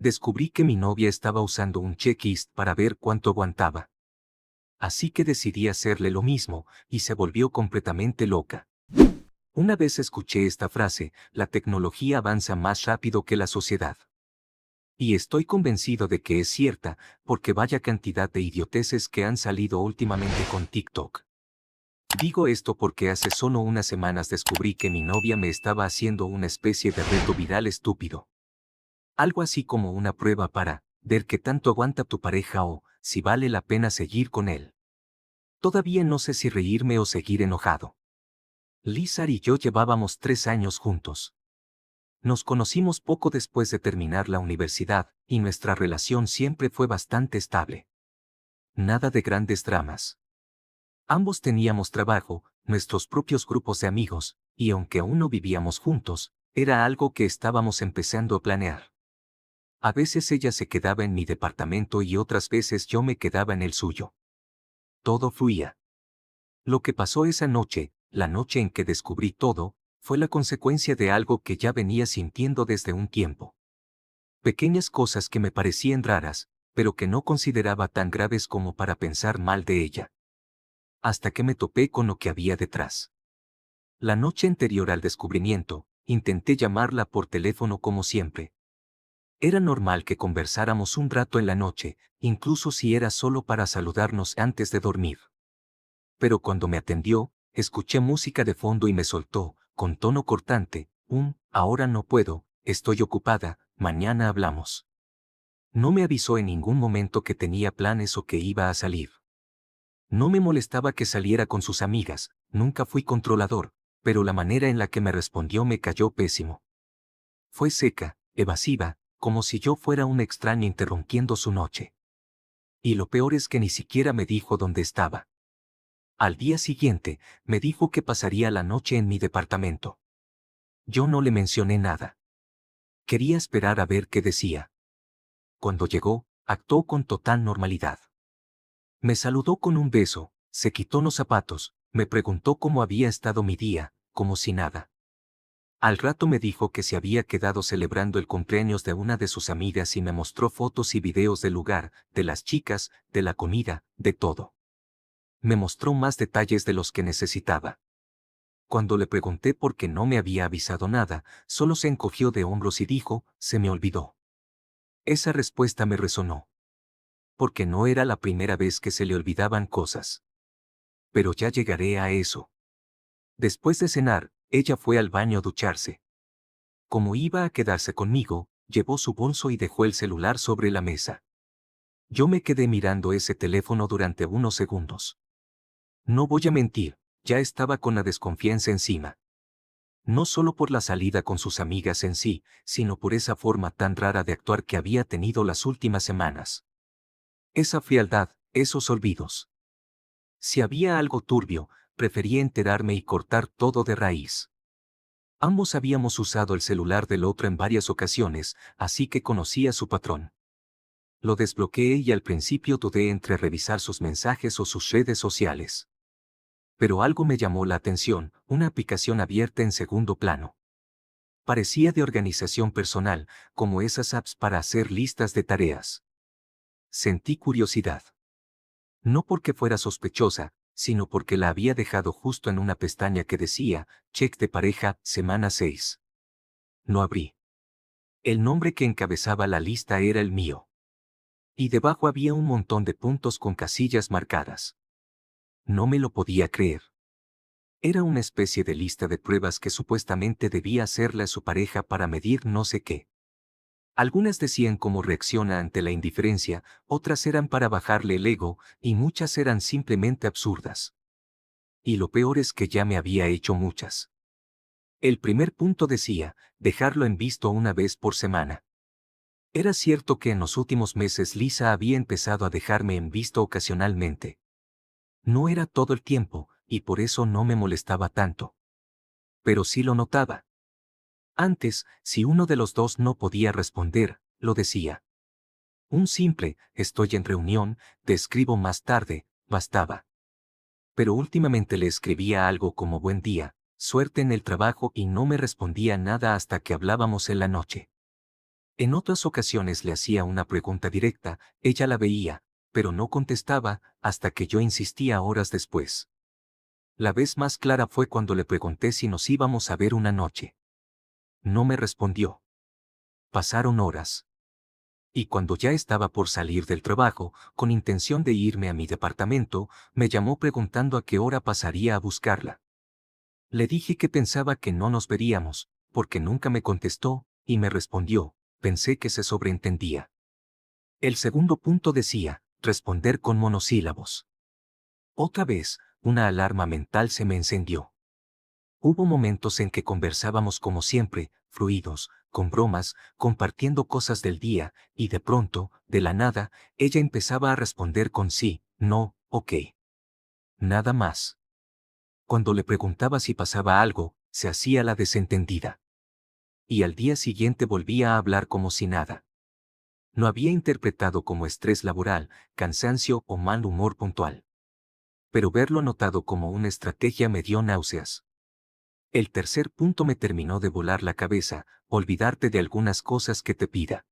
Descubrí que mi novia estaba usando un checklist para ver cuánto aguantaba. Así que decidí hacerle lo mismo, y se volvió completamente loca. Una vez escuché esta frase: la tecnología avanza más rápido que la sociedad. Y estoy convencido de que es cierta, porque vaya cantidad de idioteces que han salido últimamente con TikTok. Digo esto porque hace solo unas semanas descubrí que mi novia me estaba haciendo una especie de reto viral estúpido. Algo así como una prueba para ver qué tanto aguanta tu pareja o si vale la pena seguir con él. Todavía no sé si reírme o seguir enojado. Lizar y yo llevábamos 3 años juntos. Nos conocimos poco después de terminar la universidad, y nuestra relación siempre fue bastante estable. Nada de grandes dramas. Ambos teníamos trabajo, nuestros propios grupos de amigos, y aunque aún no vivíamos juntos, era algo que estábamos empezando a planear. A veces ella se quedaba en mi departamento y otras veces yo me quedaba en el suyo. Todo fluía. Lo que pasó esa noche, la noche en que descubrí todo, fue la consecuencia de algo que ya venía sintiendo desde un tiempo. Pequeñas cosas que me parecían raras, pero que no consideraba tan graves como para pensar mal de ella. Hasta que me topé con lo que había detrás. La noche anterior al descubrimiento, intenté llamarla por teléfono como siempre. Era normal que conversáramos un rato en la noche, incluso si era solo para saludarnos antes de dormir. Pero cuando me atendió, escuché música de fondo y me soltó, con tono cortante, ahora no puedo, estoy ocupada, mañana hablamos. No me avisó en ningún momento que tenía planes o que iba a salir. No me molestaba que saliera con sus amigas, nunca fui controlador, pero la manera en la que me respondió me cayó pésimo. Fue seca, evasiva, como si yo fuera un extraño interrumpiendo su noche. Y lo peor es que ni siquiera me dijo dónde estaba. Al día siguiente, me dijo que pasaría la noche en mi departamento. Yo no le mencioné nada. Quería esperar a ver qué decía. Cuando llegó, actuó con total normalidad. Me saludó con un beso, se quitó los zapatos, me preguntó cómo había estado mi día, como si nada. Al rato me dijo que se había quedado celebrando el cumpleaños de una de sus amigas y me mostró fotos y videos del lugar, de las chicas, de la comida, de todo. Me mostró más detalles de los que necesitaba. Cuando le pregunté por qué no me había avisado nada, solo se encogió de hombros y dijo: se me olvidó. Esa respuesta me resonó. Porque no era la primera vez que se le olvidaban cosas. Pero ya llegaré a eso. Después de cenar, ella fue al baño a ducharse. Como iba a quedarse conmigo, llevó su bolso y dejó el celular sobre la mesa. Yo me quedé mirando ese teléfono durante unos segundos. No voy a mentir, ya estaba con la desconfianza encima. No solo por la salida con sus amigas en sí, sino por esa forma tan rara de actuar que había tenido las últimas semanas. Esa frialdad, esos olvidos. Si había algo turbio, prefería enterarme y cortar todo de raíz. Ambos habíamos usado el celular del otro en varias ocasiones, así que conocía su patrón. Lo desbloqueé y al principio dudé entre revisar sus mensajes o sus redes sociales. Pero algo me llamó la atención: una aplicación abierta en segundo plano. Parecía de organización personal, como esas apps para hacer listas de tareas. Sentí curiosidad. No porque fuera sospechosa, sino porque la había dejado justo en una pestaña que decía: check de pareja, semana 6. No abrí. El nombre que encabezaba la lista era el mío. Y debajo había un montón de puntos con casillas marcadas. No me lo podía creer. Era una especie de lista de pruebas que supuestamente debía hacerle a su pareja para medir no sé qué. Algunas decían cómo reacciona ante la indiferencia, otras eran para bajarle el ego, y muchas eran simplemente absurdas. Y lo peor es que ya me había hecho muchas. El primer punto decía: dejarlo en visto una vez por semana. Era cierto que en los últimos meses Lisa había empezado a dejarme en visto ocasionalmente. No era todo el tiempo, y por eso no me molestaba tanto. Pero sí lo notaba. Antes, si uno de los dos no podía responder, lo decía. Un simple: estoy en reunión, te escribo más tarde, bastaba. Pero últimamente le escribía algo como buen día, suerte en el trabajo, y no me respondía nada hasta que hablábamos en la noche. En otras ocasiones le hacía una pregunta directa, ella la veía, pero no contestaba, hasta que yo insistía horas después. La vez más clara fue cuando le pregunté si nos íbamos a ver una noche. No me respondió. Pasaron horas. Y cuando ya estaba por salir del trabajo, con intención de irme a mi departamento, me llamó preguntando a qué hora pasaría a buscarla. Le dije que pensaba que no nos veríamos, porque nunca me contestó, y me respondió, pensé que se sobreentendía. El segundo punto decía, responder con monosílabos. Otra vez, una alarma mental se me encendió. Hubo momentos en que conversábamos como siempre, fluidos, con bromas, compartiendo cosas del día, y de pronto, de la nada, ella empezaba a responder con sí, no, ok. Nada más. Cuando le preguntaba si pasaba algo, se hacía la desentendida. Y al día siguiente volvía a hablar como si nada. No había interpretado como estrés laboral, cansancio o mal humor puntual. Pero verlo anotado como una estrategia me dio náuseas. El tercer punto me terminó de volar la cabeza, olvidarte de algunas cosas que te pida.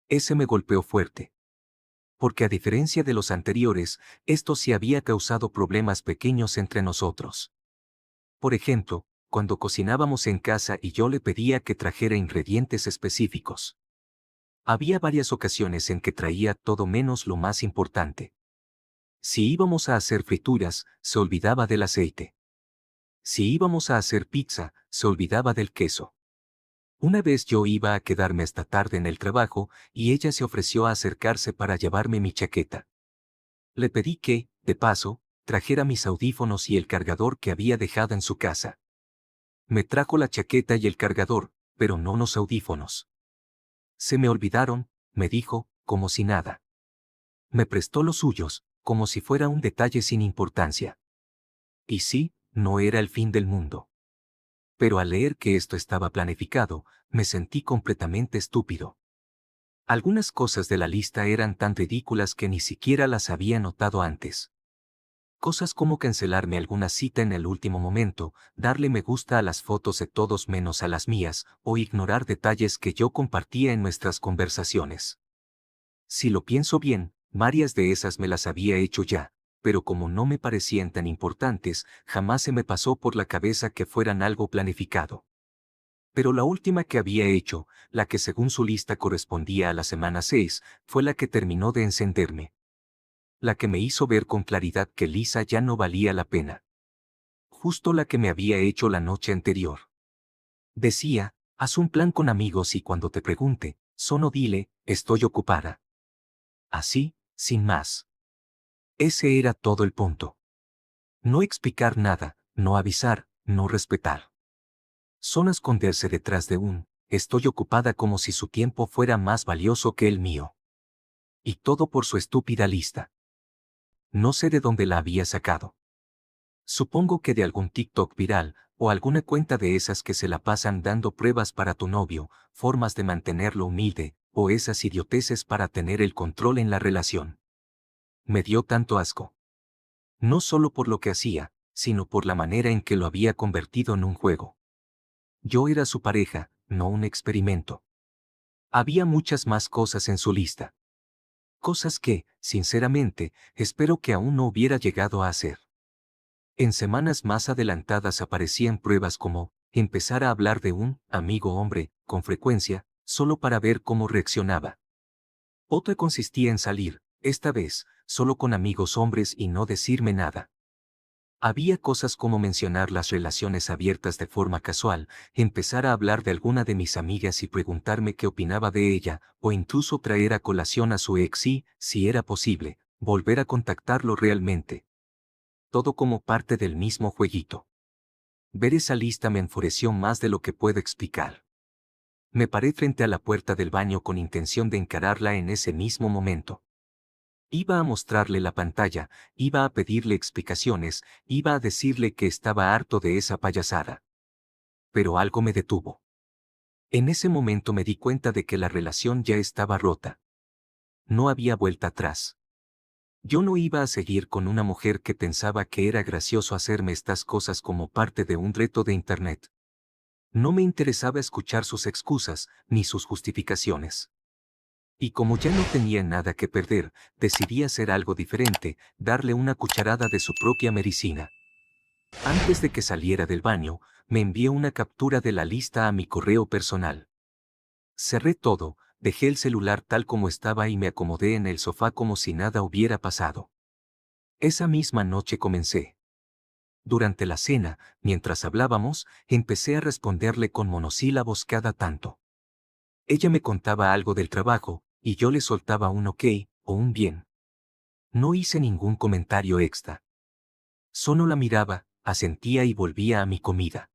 Ese me golpeó fuerte. Porque a diferencia de los anteriores, esto sí había causado problemas pequeños entre nosotros. Por ejemplo, cuando cocinábamos en casa y yo le pedía que trajera ingredientes específicos. Había varias ocasiones en que traía todo menos lo más importante. Si íbamos a hacer frituras, se olvidaba del aceite. Si íbamos a hacer pizza, se olvidaba del queso. Una vez yo iba a quedarme hasta tarde en el trabajo, y ella se ofreció a acercarse para llevarme mi chaqueta. Le pedí que, de paso, trajera mis audífonos y el cargador que había dejado en su casa. Me trajo la chaqueta y el cargador, pero no los audífonos. Se me olvidaron, me dijo, como si nada. Me prestó los suyos, como si fuera un detalle sin importancia. Y sí, no era el fin del mundo. Pero al leer que esto estaba planificado, me sentí completamente estúpido. Algunas cosas de la lista eran tan ridículas que ni siquiera las había notado antes. Cosas como cancelarme alguna cita en el último momento, darle me gusta a las fotos de todos menos a las mías, o ignorar detalles que yo compartía en nuestras conversaciones. Si lo pienso bien, varias de esas me las había hecho ya, pero como no me parecían tan importantes, jamás se me pasó por la cabeza que fueran algo planificado. Pero la última que había hecho, la que según su lista correspondía a la semana 6, fue la que terminó de encenderme. La que me hizo ver con claridad que Lisa ya no valía la pena. Justo la que me había hecho la noche anterior. Decía, haz un plan con amigos y cuando te pregunte, solo dile, estoy ocupada. Así, sin más. Ese era todo el punto. No explicar nada, no avisar, no respetar. Solo esconderse detrás de un, estoy ocupada como si su tiempo fuera más valioso que el mío. Y todo por su estúpida lista. No sé de dónde la había sacado. Supongo que de algún TikTok viral, o alguna cuenta de esas que se la pasan dando pruebas para tu novio, formas de mantenerlo humilde, o esas idioteces para tener el control en la relación. Me dio tanto asco. No solo por lo que hacía, sino por la manera en que lo había convertido en un juego. Yo era su pareja, no un experimento. Había muchas más cosas en su lista. Cosas que, sinceramente, espero que aún no hubiera llegado a hacer. En semanas más adelantadas aparecían pruebas como, empezar a hablar de un amigo hombre, con frecuencia, solo para ver cómo reaccionaba. Otra consistía en salir, esta vez, solo con amigos hombres y no decirme nada. Había cosas como mencionar las relaciones abiertas de forma casual, empezar a hablar de alguna de mis amigas y preguntarme qué opinaba de ella, o incluso traer a colación a su ex y, si era posible, volver a contactarlo realmente. Todo como parte del mismo jueguito. Ver esa lista me enfureció más de lo que puedo explicar. Me paré frente a la puerta del baño con intención de encararla en ese mismo momento. Iba a mostrarle la pantalla, iba a pedirle explicaciones, iba a decirle que estaba harto de esa payasada. Pero algo me detuvo. En ese momento me di cuenta de que la relación ya estaba rota. No había vuelta atrás. Yo no iba a seguir con una mujer que pensaba que era gracioso hacerme estas cosas como parte de un reto de internet. No me interesaba escuchar sus excusas, ni sus justificaciones. Y como ya no tenía nada que perder, decidí hacer algo diferente, darle una cucharada de su propia medicina. Antes de que saliera del baño, me envió una captura de la lista a mi correo personal. Cerré todo, dejé el celular tal como estaba y me acomodé en el sofá como si nada hubiera pasado. Esa misma noche comencé. Durante la cena, mientras hablábamos, empecé a responderle con monosílabos cada tanto. Ella me contaba algo del trabajo, y yo le soltaba un ok, o un bien. No hice ningún comentario extra. Solo la miraba, asentía y volvía a mi comida.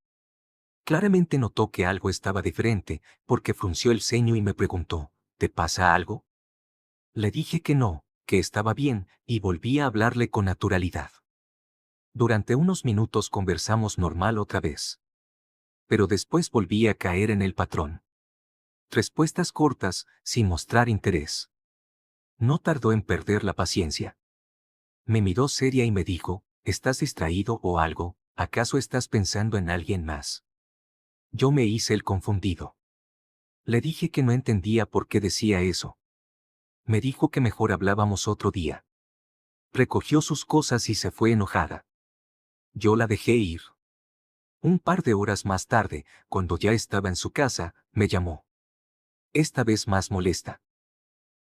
Claramente notó que algo estaba diferente, porque frunció el ceño y me preguntó, ¿te pasa algo? Le dije que no, que estaba bien, y volví a hablarle con naturalidad. Durante unos minutos conversamos normal otra vez. Pero después volví a caer en el patrón. Respuestas cortas, sin mostrar interés. No tardó en perder la paciencia. Me miró seria y me dijo, ¿estás distraído o algo? ¿Acaso estás pensando en alguien más? Yo me hice el confundido. Le dije que no entendía por qué decía eso. Me dijo que mejor hablábamos otro día. Recogió sus cosas y se fue enojada. Yo la dejé ir. Un par de horas más tarde, cuando ya estaba en su casa, me llamó. Esta vez más molesta.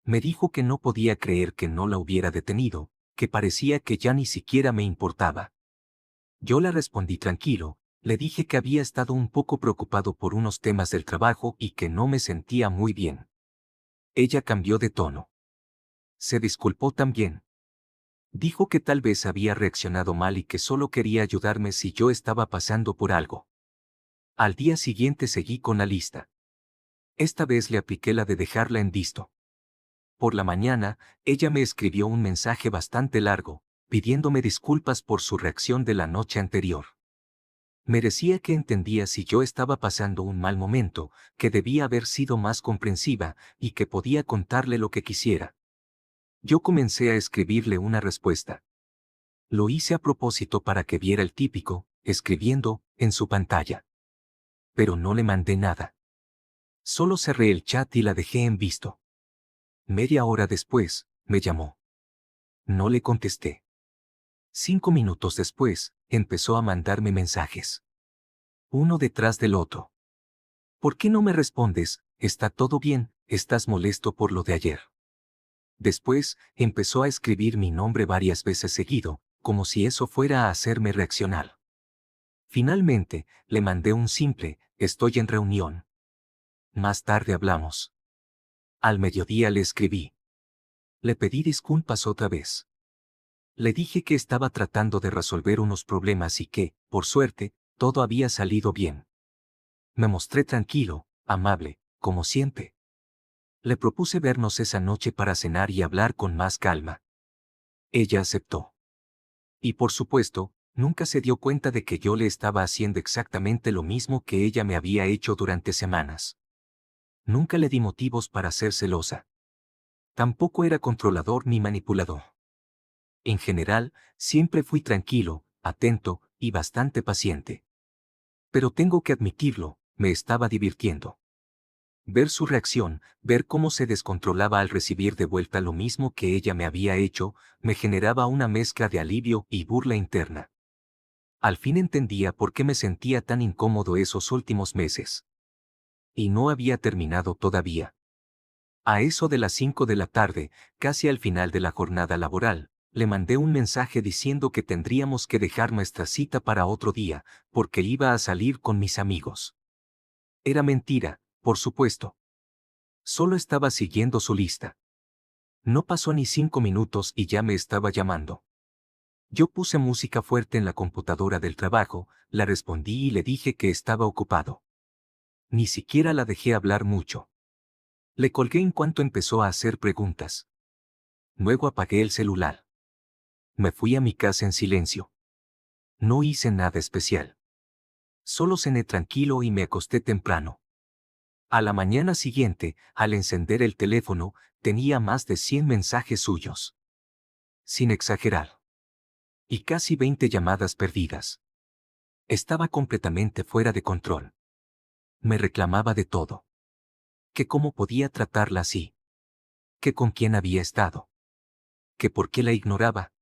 Me dijo que no podía creer que no la hubiera detenido, que parecía que ya ni siquiera me importaba. Yo le respondí tranquilo, le dije que había estado un poco preocupado por unos temas del trabajo y que no me sentía muy bien. Ella cambió de tono. Se disculpó también. Dijo que tal vez había reaccionado mal y que solo quería ayudarme si yo estaba pasando por algo. Al día siguiente seguí con la lista. Esta vez le apliqué la de dejarla en visto. Por la mañana, ella me escribió un mensaje bastante largo, pidiéndome disculpas por su reacción de la noche anterior. Merecía que entendía si yo estaba pasando un mal momento, que debía haber sido más comprensiva, y que podía contarle lo que quisiera. Yo comencé a escribirle una respuesta. Lo hice a propósito para que viera el típico, escribiendo, en su pantalla. Pero no le mandé nada. Solo cerré el chat y la dejé en visto. Media hora después, me llamó. No le contesté. 5 minutos después, empezó a mandarme mensajes. Uno detrás del otro. ¿Por qué no me respondes? ¿Está todo bien? ¿Estás molesto por lo de ayer? Después, empezó a escribir mi nombre varias veces seguido, como si eso fuera a hacerme reaccionar. Finalmente, le mandé un simple, estoy en reunión. Más tarde hablamos. Al mediodía le escribí. Le pedí disculpas otra vez. Le dije que estaba tratando de resolver unos problemas y que, por suerte, todo había salido bien. Me mostré tranquilo, amable, como siempre. Le propuse vernos esa noche para cenar y hablar con más calma. Ella aceptó. Y por supuesto, nunca se dio cuenta de que yo le estaba haciendo exactamente lo mismo que ella me había hecho durante semanas. Nunca le di motivos para ser celosa. Tampoco era controlador ni manipulador. En general, siempre fui tranquilo, atento y bastante paciente. Pero tengo que admitirlo, me estaba divirtiendo. Ver su reacción, ver cómo se descontrolaba al recibir de vuelta lo mismo que ella me había hecho, me generaba una mezcla de alivio y burla interna. Al fin entendía por qué me sentía tan incómodo esos últimos meses. Y no había terminado todavía. A eso de las 5 de la tarde, casi al final de la jornada laboral, le mandé un mensaje diciendo que tendríamos que dejar nuestra cita para otro día, porque iba a salir con mis amigos. Era mentira, por supuesto. Solo estaba siguiendo su lista. No pasó ni 5 minutos y ya me estaba llamando. Yo puse música fuerte en la computadora del trabajo, la respondí y le dije que estaba ocupado. Ni siquiera la dejé hablar mucho. Le colgué en cuanto empezó a hacer preguntas. Luego apagué el celular. Me fui a mi casa en silencio. No hice nada especial. Solo cené tranquilo y me acosté temprano. A la mañana siguiente, al encender el teléfono, tenía más de 100 mensajes suyos. Sin exagerar. Y casi 20 llamadas perdidas. Estaba completamente fuera de control. Me reclamaba de todo. Que cómo podía tratarla así. Que con quién había estado. Que por qué la ignoraba.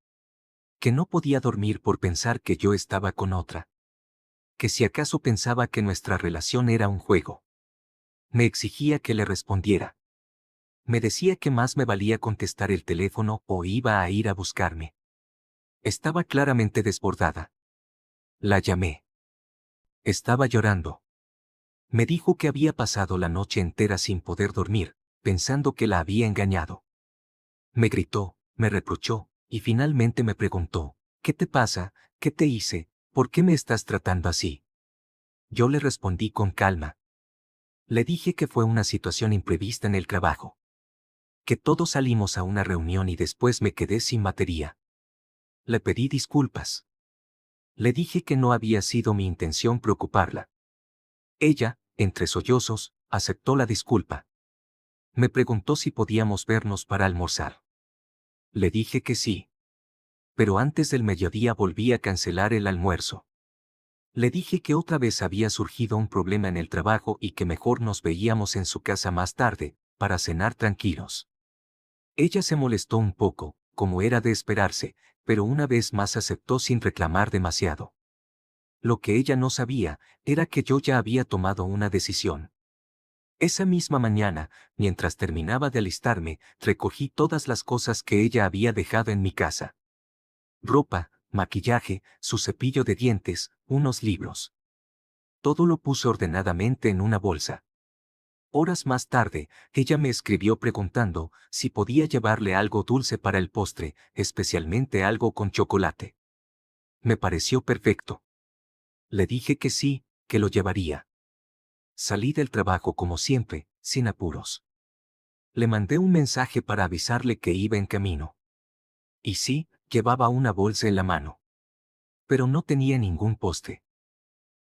Que no podía dormir por pensar que yo estaba con otra. Que si acaso pensaba que nuestra relación era un juego. Me exigía que le respondiera. Me decía que más me valía contestar el teléfono o iba a ir a buscarme. Estaba claramente desbordada. La llamé. Estaba llorando. Me dijo que había pasado la noche entera sin poder dormir, pensando que la había engañado. Me gritó, me reprochó, y finalmente me preguntó, ¿qué te pasa? ¿Qué te hice? ¿Por qué me estás tratando así? Yo le respondí con calma. Le dije que fue una situación imprevista en el trabajo. Que todos salimos a una reunión y después me quedé sin batería. Le pedí disculpas. Le dije que no había sido mi intención preocuparla. Ella, entre sollozos, aceptó la disculpa. Me preguntó si podíamos vernos para almorzar. Le dije que sí. Pero antes del mediodía volví a cancelar el almuerzo. Le dije que otra vez había surgido un problema en el trabajo y que mejor nos veíamos en su casa más tarde, para cenar tranquilos. Ella se molestó un poco, como era de esperarse, pero una vez más aceptó sin reclamar demasiado. Lo que ella no sabía, era que yo ya había tomado una decisión. Esa misma mañana, mientras terminaba de alistarme, recogí todas las cosas que ella había dejado en mi casa. Ropa, maquillaje, su cepillo de dientes, unos libros. Todo lo puse ordenadamente en una bolsa. Horas más tarde, ella me escribió preguntando si podía llevarle algo dulce para el postre, especialmente algo con chocolate. Me pareció perfecto. Le dije que sí, que lo llevaría. Salí del trabajo como siempre, sin apuros. Le mandé un mensaje para avisarle que iba en camino. Y sí, llevaba una bolsa en la mano. Pero no tenía ningún postre.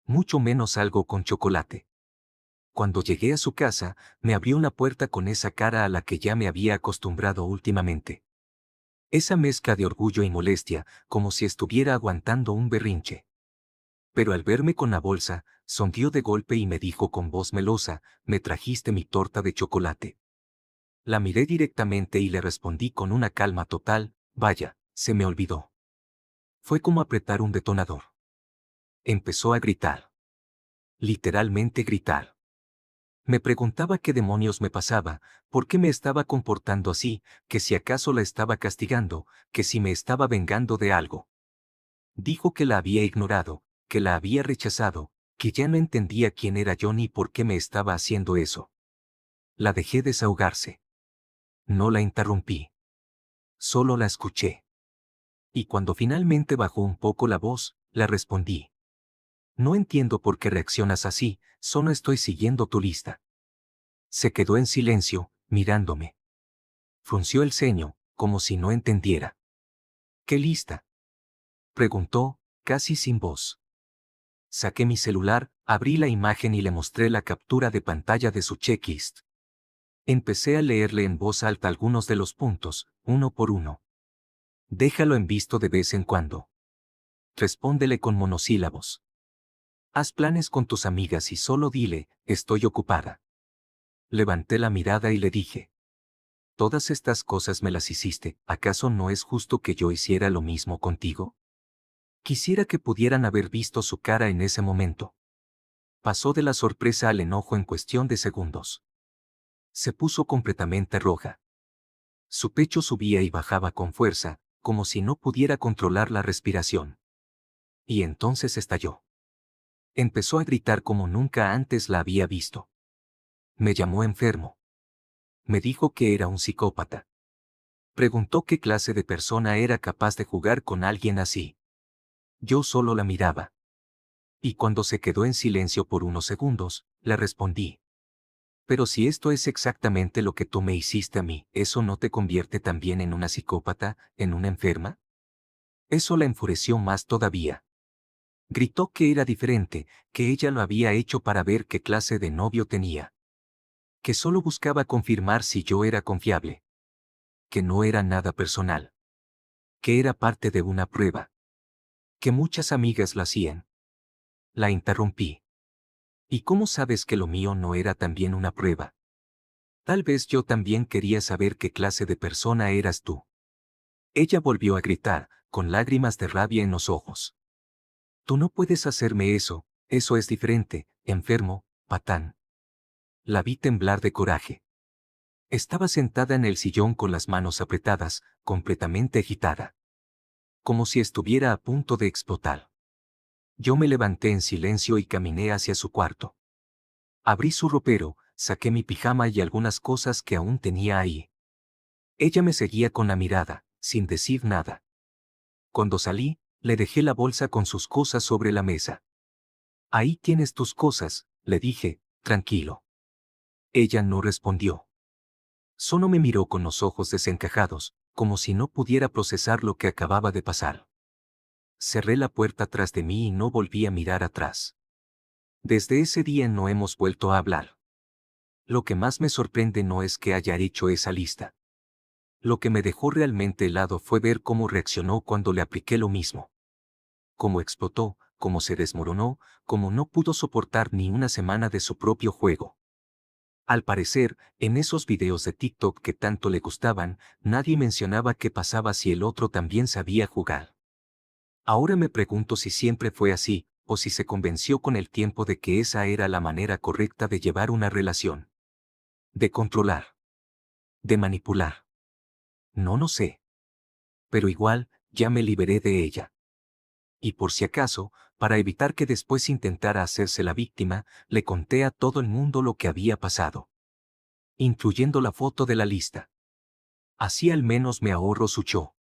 Mucho menos algo con chocolate. Cuando llegué a su casa, me abrió una puerta con esa cara a la que ya me había acostumbrado últimamente. Esa mezcla de orgullo y molestia, como si estuviera aguantando un berrinche. Pero al verme con la bolsa, sonrió de golpe y me dijo con voz melosa, «Me trajiste mi torta de chocolate». La miré directamente y le respondí con una calma total, «Vaya, se me olvidó». Fue como apretar un detonador. Empezó a gritar. Literalmente gritar. Me preguntaba qué demonios me pasaba, por qué me estaba comportando así, que si acaso la estaba castigando, que si me estaba vengando de algo. Dijo que la había ignorado, que la había rechazado, que ya no entendía quién era yo ni por qué me estaba haciendo eso. La dejé desahogarse. No la interrumpí. Solo la escuché. Y cuando finalmente bajó un poco la voz, la respondí. No entiendo por qué reaccionas así, solo estoy siguiendo tu lista. Se quedó en silencio, mirándome. Frunció el ceño, como si no entendiera. ¿Qué lista?, preguntó, casi sin voz. Saqué mi celular, abrí la imagen y le mostré la captura de pantalla de su checklist. Empecé a leerle en voz alta algunos de los puntos, uno por uno. Déjalo en visto de vez en cuando. Respóndele con monosílabos. Haz planes con tus amigas y solo dile, estoy ocupada. Levanté la mirada y le dije. Todas estas cosas me las hiciste, ¿acaso no es justo que yo hiciera lo mismo contigo? Quisiera que pudieran haber visto su cara en ese momento. Pasó de la sorpresa al enojo en cuestión de segundos. Se puso completamente roja. Su pecho subía y bajaba con fuerza, como si no pudiera controlar la respiración. Y entonces estalló. Empezó a gritar como nunca antes la había visto. Me llamó enfermo. Me dijo que era un psicópata. Preguntó qué clase de persona era capaz de jugar con alguien así. Yo solo la miraba. Y cuando se quedó en silencio por unos segundos, le respondí. Pero si esto es exactamente lo que tú me hiciste a mí, ¿eso no te convierte también en una psicópata, en una enferma? Eso la enfureció más todavía. Gritó que era diferente, que ella lo había hecho para ver qué clase de novio tenía. Que solo buscaba confirmar si yo era confiable. Que no era nada personal. Que era parte de una prueba. Que muchas amigas la hacían. La interrumpí. ¿Y cómo sabes que lo mío no era también una prueba? Tal vez yo también quería saber qué clase de persona eras tú. Ella volvió a gritar, con lágrimas de rabia en los ojos. Tú no puedes hacerme eso, eso es diferente, enfermo, patán. La vi temblar de coraje. Estaba sentada en el sillón con las manos apretadas, completamente agitada. Como si estuviera a punto de explotar. Yo me levanté en silencio y caminé hacia su cuarto. Abrí su ropero, saqué mi pijama y algunas cosas que aún tenía ahí. Ella me seguía con la mirada, sin decir nada. Cuando salí, le dejé la bolsa con sus cosas sobre la mesa. Ahí tienes tus cosas, le dije, tranquilo. Ella no respondió. Solo me miró con los ojos desencajados, como si no pudiera procesar lo que acababa de pasar. Cerré la puerta tras de mí y no volví a mirar atrás. Desde ese día no hemos vuelto a hablar. Lo que más me sorprende no es que haya hecho esa lista. Lo que me dejó realmente helado fue ver cómo reaccionó cuando le apliqué lo mismo. Cómo explotó, cómo se desmoronó, cómo no pudo soportar ni una semana de su propio juego. Al parecer, en esos videos de TikTok que tanto le gustaban, nadie mencionaba qué pasaba si el otro también sabía jugar. Ahora me pregunto si siempre fue así, o si se convenció con el tiempo de que esa era la manera correcta de llevar una relación. De controlar. De manipular. No lo sé. Pero igual, ya me liberé de ella. Y por si acaso, para evitar que después intentara hacerse la víctima, le conté a todo el mundo lo que había pasado. Incluyendo la foto de la lista. Así al menos me ahorro su show.